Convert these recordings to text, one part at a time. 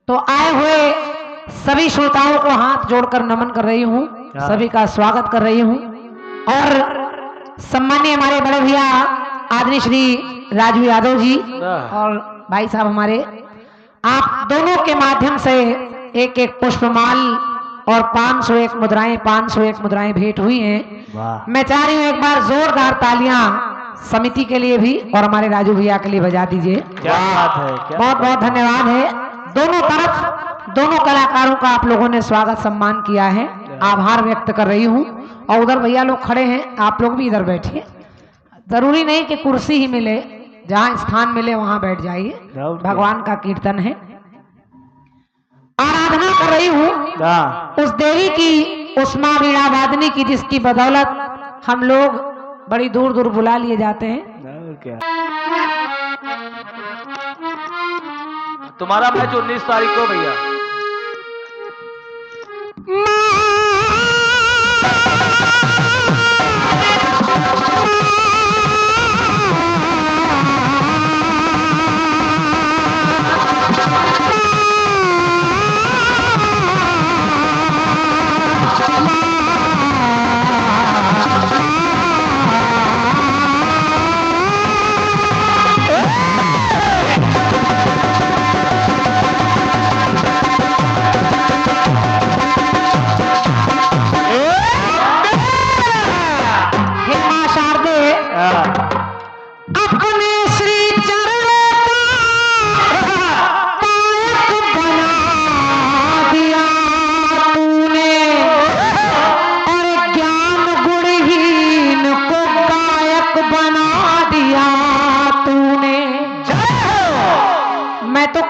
तो आए हुए सभी श्रोताओं को हाथ जोड़कर नमन कर रही हूँ, सभी का स्वागत कर रही हूँ। और सम्मानीय हमारे बड़े भैया आदरणीय श्री राजू यादव जी और भाई साहब हमारे, आप दोनों के माध्यम से एक एक पुष्पमाल और 501 मुद्राएं भेंट हुई हैं। मैं चाह रही हूँ एक बार जोरदार तालियां समिति के लिए भी और हमारे राजू भैया के लिए बजा दीजिए। क्या बात है, क्या बहुत बहुत धन्यवाद है। दोनों तरफ दोनों कलाकारों का आप लोगों ने स्वागत सम्मान किया है, आभार व्यक्त कर रही हूँ। और उधर भैया लोग खड़े हैं, आप लोग भी इधर बैठिए। जरूरी नहीं कि कुर्सी ही मिले, जहाँ स्थान मिले वहां बैठ जाइए। भगवान का कीर्तन है, आराधना कर रही हूँ उस देवी की, उस माँ वीणा वादनी की, जिसकी बदौलत हम लोग बड़ी दूर दूर बुला लिए जाते हैं। क्या तुम्हारा मैच 19 तारीख को भैया।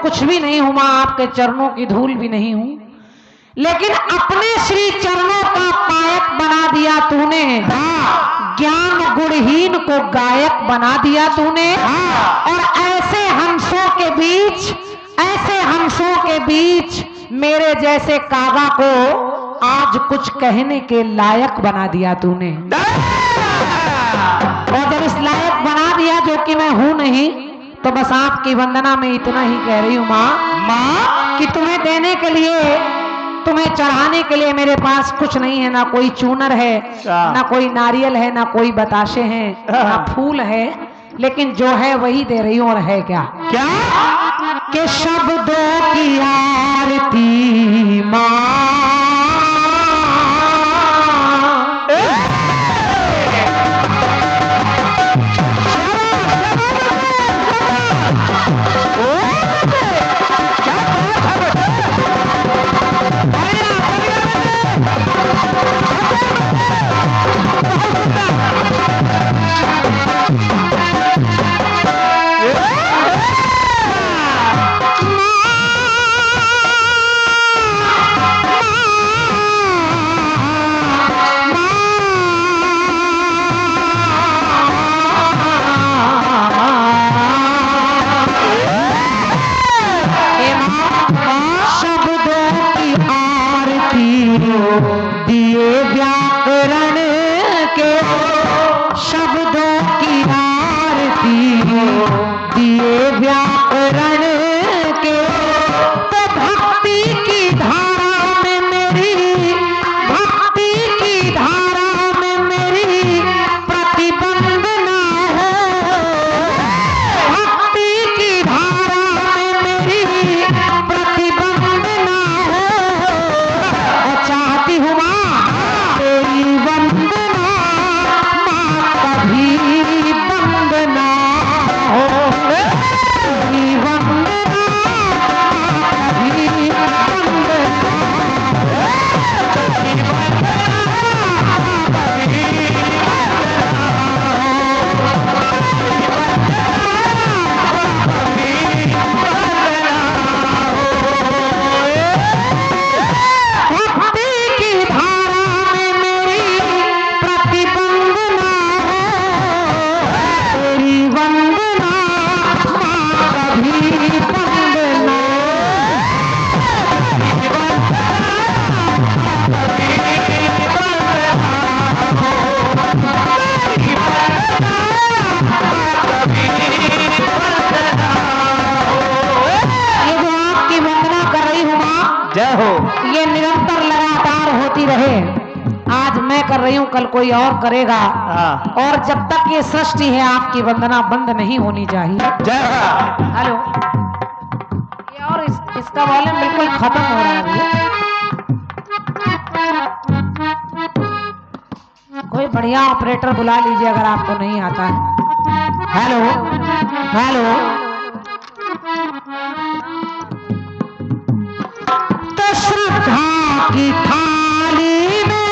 कुछ भी नहीं हूं मां, आपके चरणों की धूल भी नहीं हूं, लेकिन अपने श्री चरणों का पायक बना दिया तूने। ज्ञान गुणहीन को गायक बना दिया तूने। और ऐसे हंसों के बीच मेरे जैसे कागा को आज कुछ कहने के लायक बना दिया तूने। और जब इस लायक बना दिया जो कि मैं हूं नहीं, तो बस आपकी वंदना में इतना ही कह रही हूँ माँ कि तुम्हें देने के लिए, तुम्हें चढ़ाने के लिए मेरे पास कुछ नहीं है। ना कोई चूनर है, ना कोई नारियल है, ना कोई बताशे हैं, ना फूल है, लेकिन जो है वही दे रही हूँ। और है क्या कि शब्दों की आरती माँ, जय हो। ये निरंतर लगातार होती रहे। आज मैं कर रही हूँ, कल कोई और करेगा। हाँ। और जब तक ये सृष्टि है, आपकी वंदना बंद नहीं होनी चाहिए। जय हो। हेलो, ये और इसका वॉल्यूम बिल्कुल खत्म हो रहा है भैया। कोई बढ़िया ऑपरेटर बुला लीजिए अगर आपको नहीं आता है। हेलो हेलो, तो श्रद्धा की थाली में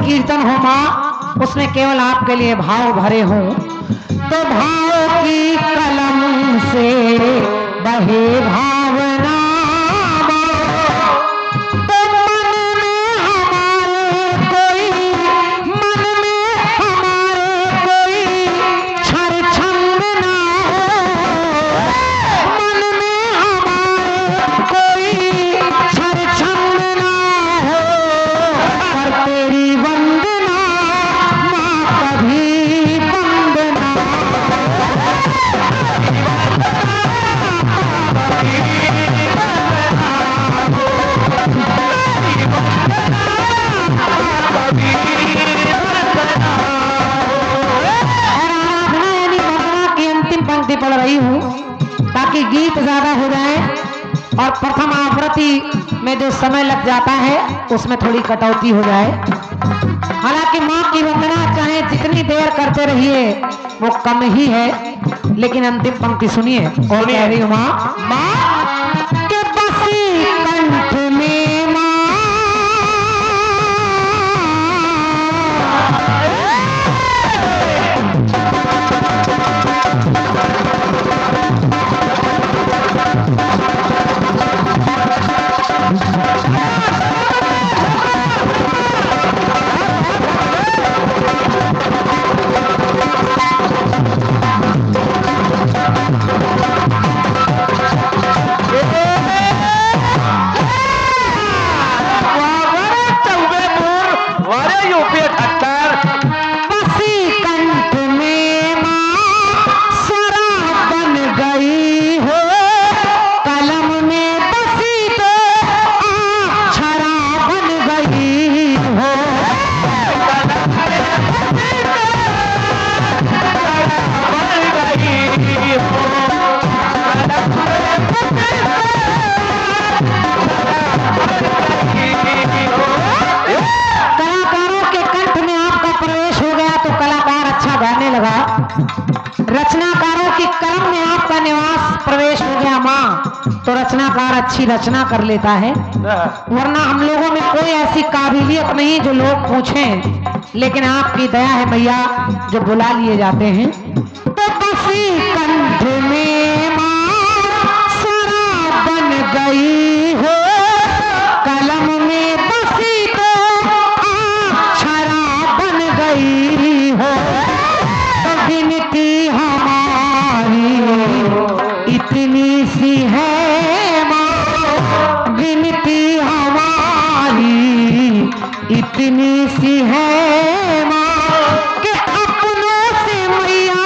कीर्तन हो माँ, उसमें केवल आपके लिए भाव भरे हों। तो भाव की कलम से बहे भावना, तो मन में हमारे कोई, मन में हमारे कोई छर छंद ना हो, मन में हमारे कोई छर छंद ना हो, पर तेरी वंदना माँ कभी बंद ना। पंक्ति पढ़ रही हूँ ताकि गीत ज्यादा हो जाए और प्रथम आवृत्ति में जो समय लग जाता है उसमें थोड़ी कटौती हो जाए। हालांकि माँ की वंदना चाहे जितनी देर करते रहिए वो कम ही है, लेकिन अंतिम पंक्ति सुनिए। और कह रही हूँ माँ, माँ के बसी कंठ में माँ, रचनाकारों की कलम में आपका निवास प्रवेश हो गया माँ, तो रचनाकार अच्छी रचना कर लेता है। वरना हम लोगों में कोई ऐसी काबिलियत नहीं जो लोग पूछें, लेकिन आपकी दया है मैया जो बुला लिए जाते हैं। तो बसी कंठ में माँ शराब बन गई हो, कलम में बसी तो शराब बन गई हो, विनती हमारी इतनी सी है माँ, विनती हमारी इतनी सी है माँ कि अपनों से मैया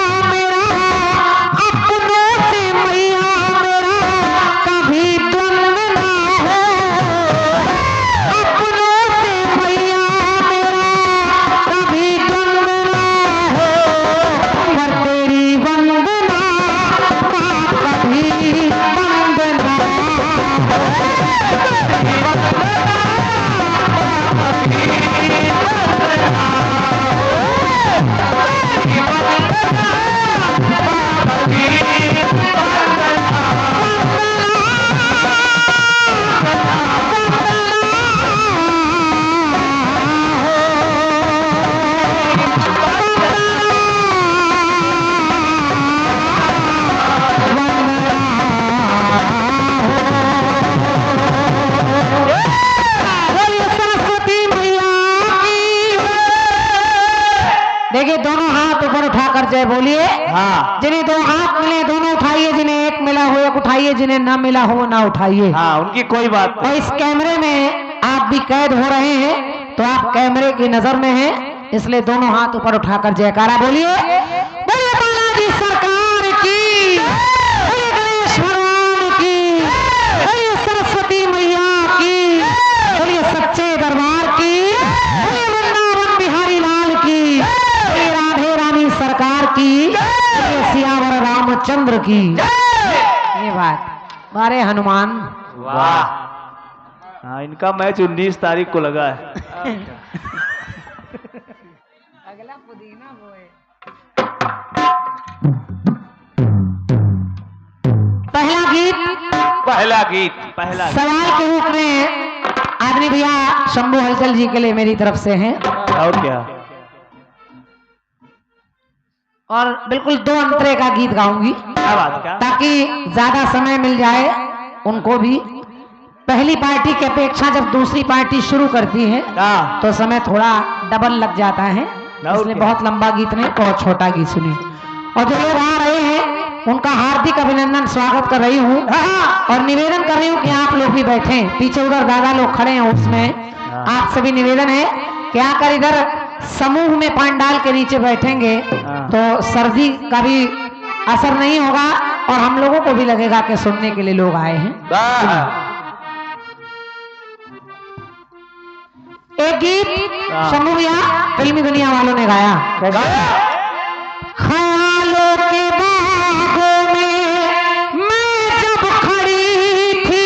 जय बोलिए। हाँ जिन्हें दो हाथ मिले दोनों उठाइए, जिन्हें एक मिला हो एक उठाइए, जिन्हें ना मिला हो वो ना उठाइए। हाँ उनकी कोई बात और इस कैमरे में आप भी कैद हो रहे हैं, तो आप कैमरे की नजर में हैं, इसलिए दोनों हाथ ऊपर उठाकर जयकारा बोलिए। बोलिए बालाजी सरकार की, बोलिए गणेश भगवान की, बोलिए सरस्वती मैया की, बोलिए सच्चे दरबार की, बोलिए वृंदावन बिहारी लाल की, बोलिए राधे रानी सरकार की, बोलिए सियावर रामचंद्र की। ये बात बारे हनुमान। वाह। हाँ इनका मैच 19 तारीख को लगा है। अगला पुदीना वो है। पहला गीत सवाल के रूप में आदमी भैया शंभू हलचल जी के लिए मेरी तरफ से है, और क्या। और बिल्कुल 2 अंतरे का गीत गाऊंगी क्या बात क्या। ताकि ज्यादा समय मिल जाए उनको भी। पहली पार्टी की अपेक्षा जब दूसरी पार्टी शुरू करती है हाँ तो समय थोड़ा डबल लग जाता है, इसलिए बहुत लंबा गीत नहीं, बहुत छोटा गीत सुनिए। और जो लोग आ रहे हैं उनका हार्दिक अभिनंदन स्वागत कर रही हूँ, और निवेदन कर रही हूँ कि आप लोग भी बैठे। पीछे उधर दादा लोग खड़े हैं, उसमें आप सभी निवेदन है कि आकर इधर समूह में पंडाल के नीचे बैठेंगे तो सर्दी का भी असर नहीं होगा और हम लोगों को भी लगेगा कि सुनने के लिए लोग आए हैं। एक गीत शंभू भैया फिल्मी दुनिया वालों ने गाया, ख्यालों के बागों में मैं जब खड़ी थी,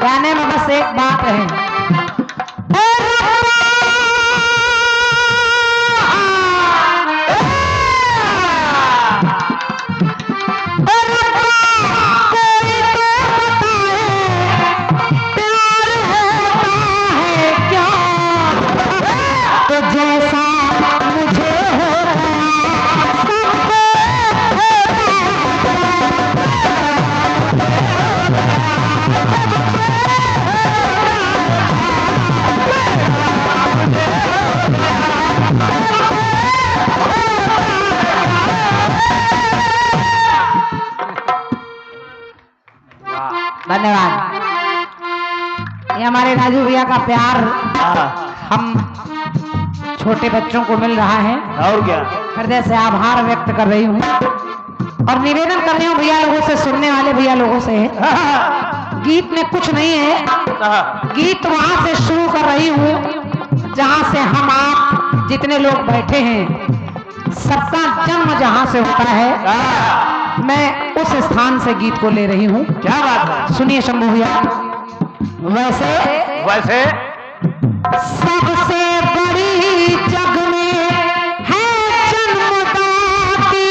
गाने में बस एक बात है, हमारे राजू भैया का प्यार हम छोटे बच्चों को मिल रहा है। और क्या, हृदय से आभार व्यक्त कर रही हूँ और निवेदन कर रही हूँ भैया लोगों से, सुनने वाले भैया लोगों से, गीत में कुछ नहीं है, गीत वहां से शुरू कर रही हूँ जहां से हम आप जितने लोग बैठे हैं, सबका जन्म जहां से होता है, मैं उस स्थान से गीत को ले रही हूँ। क्या बात है, सुनिए शंभू भैया। वैसे सबसे बड़ी जग में है जन्मदाती,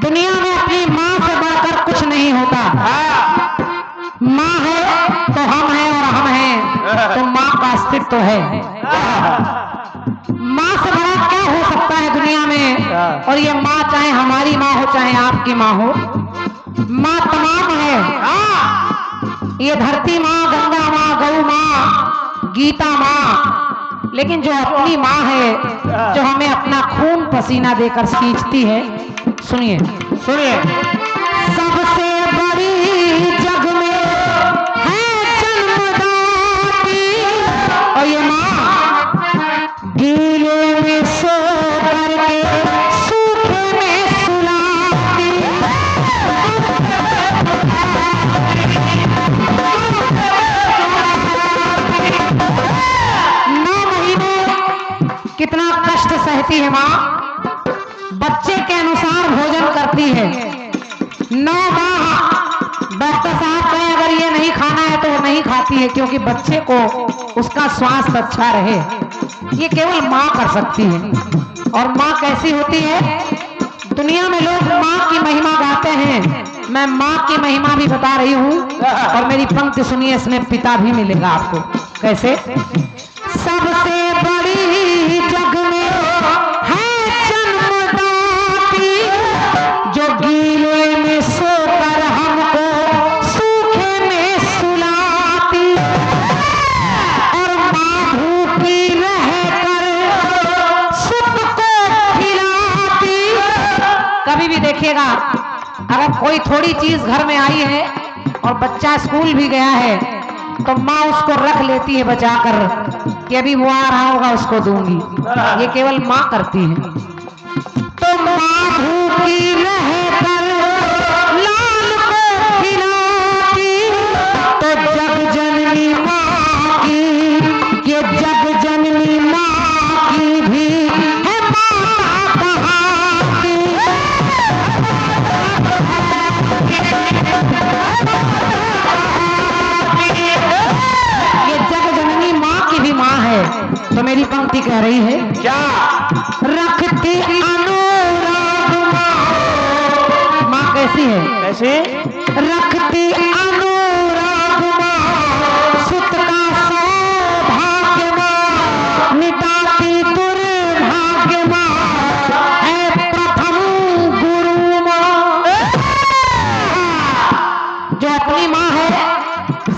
दुनिया में अपनी माँ से बढ़कर कुछ नहीं होता। माँ है तो हम हैं और हम हैं तो माँ का अस्तित्व है। माँ से बड़ा क्या हो सकता है दुनिया में? और ये माँ चाहे हमारी माँ हो चाहे आपकी माँ हो, माँ तमाम है। ये धरती माँ, गंगा माँ, गौ माँ, गीता माँ, लेकिन जो अपनी माँ है, जो हमें अपना खून पसीना देकर सींचती है, सुनिए सबसे बड़ी जग में है जन्मदाती, और ये माँ गीले में सो करके सूखे में सुलाती, 9 महीने कितना कष्ट सहती है माँ, बच्चे के अनुसार भोजन करती है। 9 माह डॉक्टर साहब कहें अगर ये नहीं खाना है तो वो नहीं खाती है, क्योंकि बच्चे को उसका स्वास्थ्य अच्छा रहे, ये केवल माँ कर सकती है। और माँ कैसी होती है? दुनिया में लोग माँ की महिमा गाते हैं, मैं माँ की महिमा भी बता रही हूँ, और मेरी पंक्ति सुनिए, इसमें पिता भी मिलेगा आपको। कैसे? सबसे बड़ी जग में है जन्मदाती, जो गीले में सोकर हमको सूखे में सुलाती, और माँ भूखी रहकर सबको खिलाती। कभी भी देखिएगा, अगर कोई थोड़ी चीज घर में आई है और बच्चा स्कूल भी गया है, तो माँ उसको रख लेती है बचाकर कि अभी वो आ रहा होगा उसको दूंगी। ये केवल माँ करती है। तो माँ भूखी रहकर लाल को खिलाती, तो जग जननी माँ की, ये जग जननी माँ की भी है माता कहाती। ये जग जननी माँ की भी माँ है। तो मेरी पंक्ति कह रही है क्या? रखती अनुराग माँ। माँ कैसी है? कैसे? रखती अनुराग माँ, सुत का सौभाग्य माँ, मिटाती दुर्भाग्य माँ, है प्रथम गुरु माँ। जो अपनी माँ है,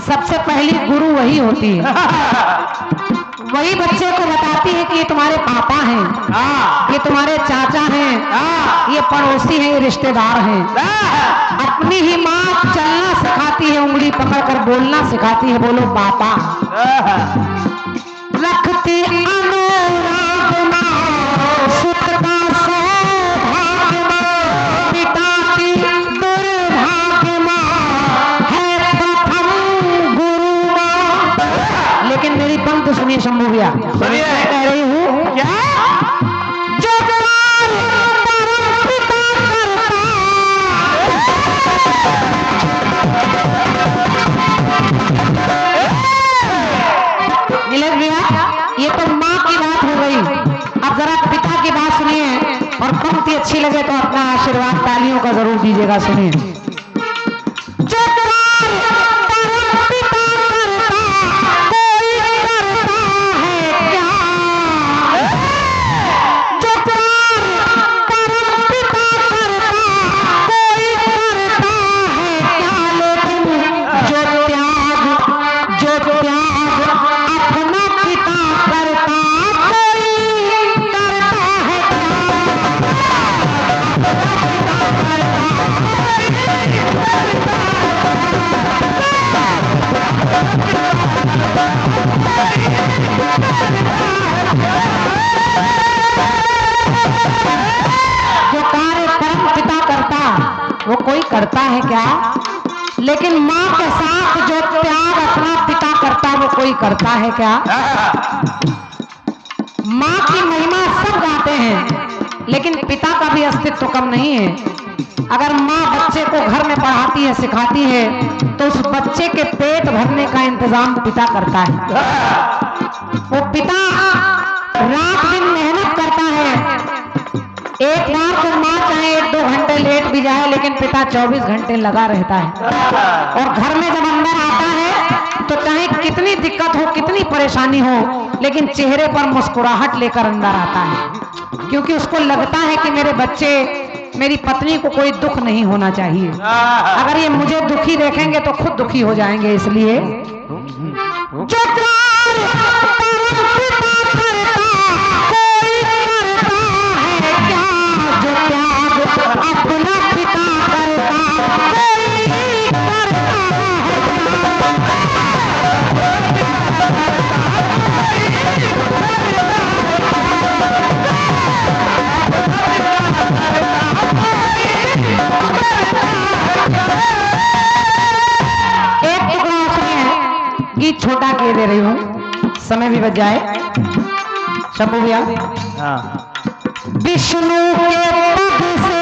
सबसे पहली गुरु वही होती है। वही बच्चे को बताती है कि ये तुम्हारे पापा हैं, ये तुम्हारे चाचा हैं, ये पड़ोसी हैं, ये रिश्तेदार हैं। अपनी ही माँ चलना सिखाती है, उंगली पकड़कर बोलना सिखाती है, बोलो पापा। रखती अनुराग माँ, सुत का सौभाग्य माँ, मिटाती दुर्भाग्य माँ, है प्रथम गुरु माँ। लेकिन मेरी पंक्ति सुनिए शंभू भैया, मैं कह रही हूँ क्या? जो प्यार परम पिता करता, नीलेश भैया, ये तो माँ की बात हो गई। अब जरा पिता की बात सुनिए, और पंक्ति अच्छी लगे तो अपना आशीर्वाद तालियों का जरूर दीजिएगा। सुनिए, जो प्यार परम पिता करता, कोई कर जो कार्य परम पिता करता वो कोई करता है क्या? लेकिन माँ के साथ जो त्याग अपना पिता करता वो कोई करता है क्या? माँ की महिमा सब गाते हैं, लेकिन पिता का भी अस्तित्व कम नहीं है। अगर माँ बच्चे को घर में पढ़ाती है, सिखाती है, तो उस बच्चे के पेट भरने का इंतजाम पिता करता है। वो पिता रात दिन मेहनत करता है। एक बार तो माँ चाहे 1-2 घंटे लेट भी जाए, लेकिन पिता 24 घंटे लगा रहता है। और घर में जब अंदर आता है तो चाहे कितनी दिक्कत हो, कितनी परेशानी हो, लेकिन चेहरे पर मुस्कुराहट लेकर अंदर आता है, क्योंकि उसको लगता है कि मेरे बच्चे, मेरी पत्नी को कोई दुख नहीं होना चाहिए। अगर ये मुझे दुखी देखेंगे तो खुद दुखी हो जाएंगे। इसलिए जो प्यार परम पिता करता कोई करता है क्या? जो त्याग अपना पिता करता कोई करता है। एक टुकड़ा सुनिए, गीत छोटा किए दे रही हूँ, समय भी बच जाए। शंभू भैया, हाँ विष्णु के पद से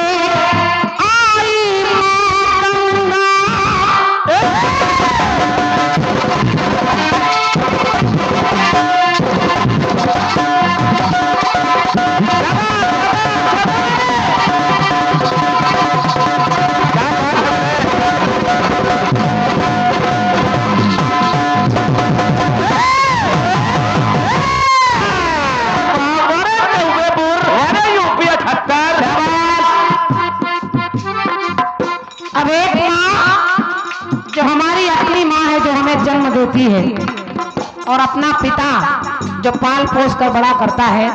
आई मां गंगा, अब एक माँ जो हमारी अपनी माँ है, जो हमें जन्म देती है, और अपना पिता जो पाल पोस कर बड़ा करता है।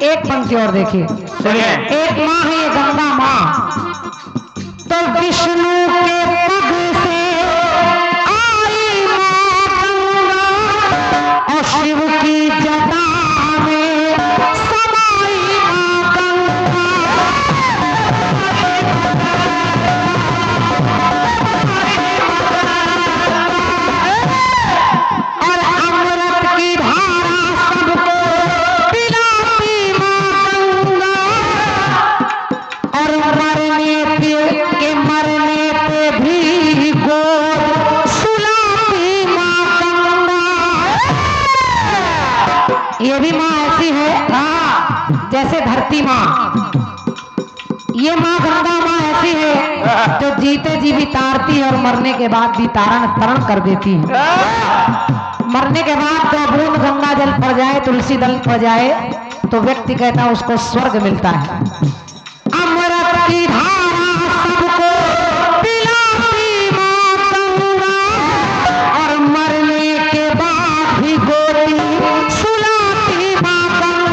एक पंक्ति और देखिए, एक माँ है ये गंगा माँ, तो विष्णु के पद से आई माँ गंगा, और शिव की जटा में समाई माँ गंगा। और अमृत की धारा सबको पिलाती माँ गंगा, और मरने पे भी गोद सुलाती माँ गंगा। ये भी माँ ऐसी है जैसे धरती माँ। ये माँ गंगा माँ ऐसी है जो जीते जी भी तारती है और मरने के बाद भी तारण तरण कर देती है। मरने के बाद तो बूंद गंगा जल पड़ जाए, तुलसी दल पड़ जाए, तो व्यक्ति कहता है उसको स्वर्ग मिलता है। अमृत की धारा सबको पिलाती माँ गंगा, और मरने के बाद भी गोरी सुलाती माँ गंगा।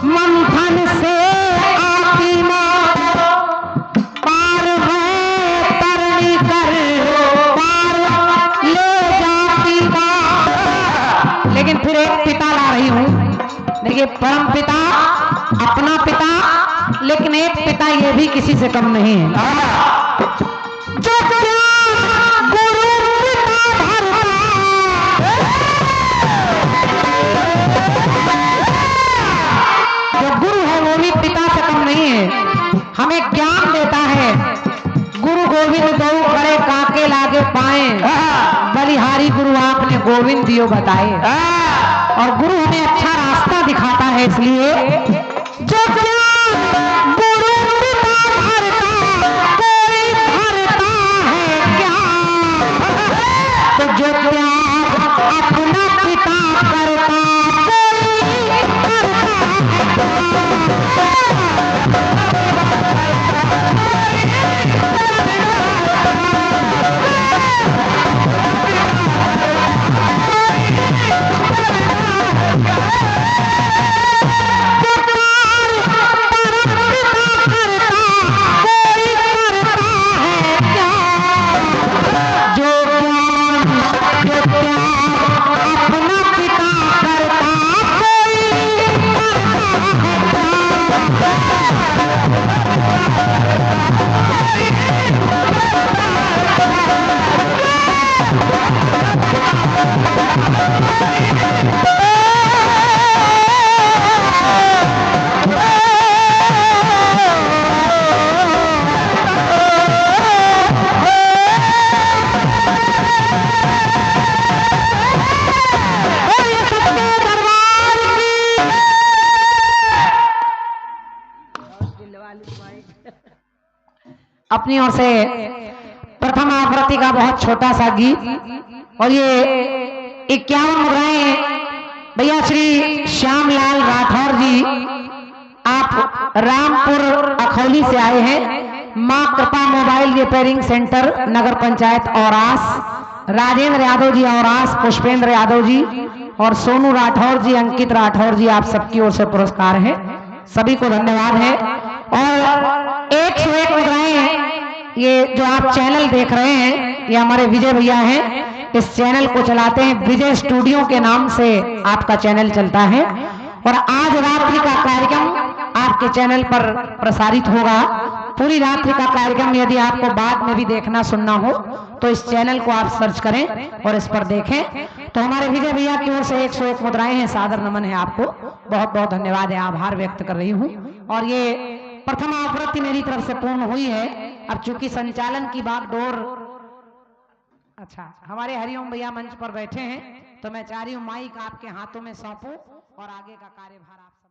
मंथन से आती माँ, पार है तरनी कर पार ले जाती माँ। लेकिन फिर एक पिता ला रही हूँ, देखिए, परम पिता, अपना पिता, लेकिन एक पिता ये भी किसी से कम नहीं है। जो गुरु पिता भरता, जो गुरु है वो भी पिता से कम नहीं है, हमें ज्ञान देता है। गुरु गोविंद दो करे काके लागे पाए, बलिहारी गुरु आपने गोविंद दियो बताए। और गुरु हमें अच्छा रास्ता दिखाता है। इसलिए जो ज्ञान गुरु पिता भरता कोई भरता है क्या? तो जो त्याग अपना पिता करता कोई करता है। अपनी ओर से प्रथम आवृत्ति का बहुत छोटा सा गीत। और ये 51 मुद्राएं भैया श्री श्यामलाल राठौर जी, आप रामपुर अखौली से आए हैं। माँ कृपा मोबाइल रिपेयरिंग सेंटर, नगर पंचायत औरास, राजेंद्र यादव जी औरास, पुष्पेंद्र यादव जी और सोनू राठौर जी, अंकित राठौर जी, आप सबकी ओर से पुरस्कार है, सभी को धन्यवाद है। और 101 मुद्राएं, ये जो आप चैनल देख रहे हैं ये हमारे विजय भैया हैं, इस चैनल को चलाते हैं, विजय स्टूडियो के नाम से आपका चैनल चलता है। और आज रात्रि का कार्यक्रम आपके चैनल पर प्रसारित होगा। पूरी रात्रि का कार्यक्रम यदि आपको बाद में भी देखना सुनना हो तो इस चैनल को आप सर्च करें और इस पर देखें। तो हमारे विजय भैया की ओर से 101 मुद्राएं हैं, सादर नमन है आपको, बहुत बहुत धन्यवाद है, आभार व्यक्त कर रही हूँ। और ये प्रथम आवृत्ति मेरी तरफ से पूर्ण हुई है। अब चूंकि संचालन की बागडोर, अच्छा हमारे हरिओम भैया मंच पर बैठे हैं तो मैं चाह रही हूँ माइक आपके हाथों में सौंपूं और आगे का कार्यभार आप